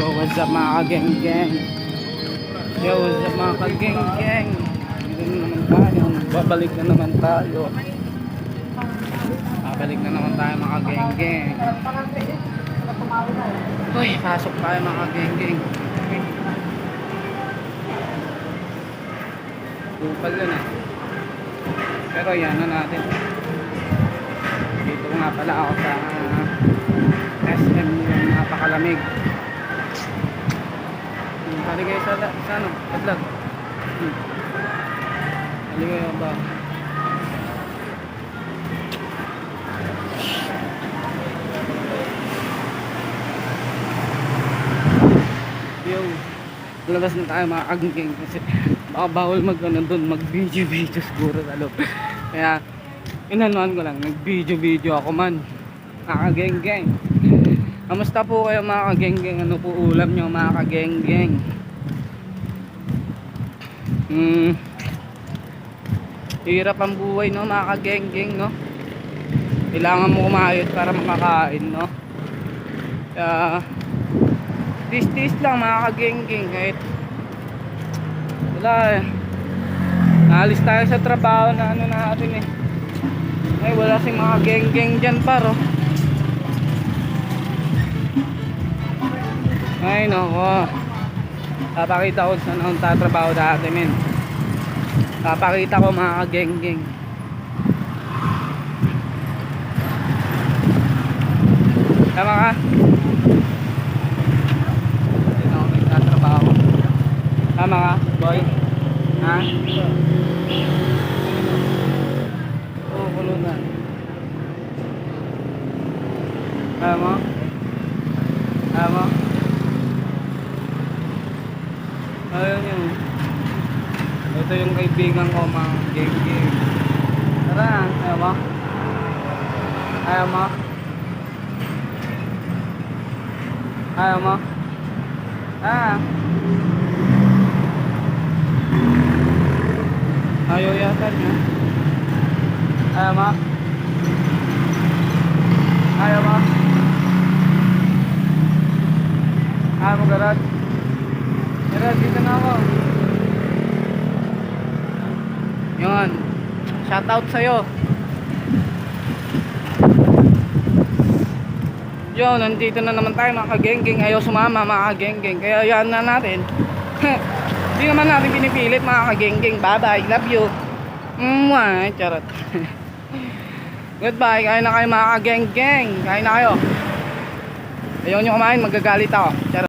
Yo, what's up mga ka-geng-geng? Yo, what's up mga ka-geng-geng? Dito na naman tayo. Babalik na naman tayo. Babalik na naman tayo mga ka-geng-geng. Uy, pasok tayo mga ka-geng-geng. Kupal yun eh. Pero yan na natin. Dito nga pala ako sa SM, yung napakalamig. Hali kayo sa ano, vlog. Hali kayo ba? Yo, labas na tayo mga kageng kasi baka bawal mag ano doon, mag video siguro sa loob. Kaya inanuan ko lang, nag video ako man. Mga kageng. Kamusta po kayo mga kageng? Ano po ulam nyo mga kageng? Hirap ang buhay no mga kageng no. Kailangan mo kumayod para makakain no. Kaya tis lang mga kageng kahit wala eh. Naalis tayo sa trabaho na ano natin eh. Ay wala sing mga geng dyan paro. Ay nako. Papakita ko saan akong tatrabaho dati men. Papakita ko mga ka-geng. Tama ka? Dito ako nagtatrabaho. Tama ka boy? Ha? Oo, kulutan. Tama? Tama? Ayun yun. Ito yung kaibigan ko mga geng. Tara, ayaw mo? Ayaw mo? Ayaw mo? Ayaw yata niya. Ayaw mo? Ayaw mo? Ayaw mo garad? Garad, dito na ako. Yun, shoutout sa'yo. Yun, nandito na naman tayo mga kageng. Ayaw sumama mga kageng. Kaya yan na natin. Hindi naman natin pinipilit mga kageng. Bye bye, love you. Mwah, charot. Goodbye, kain na kayo mga kageng. Kain na kayo. Ayaw nyo kumain, magagalit ako. Charot.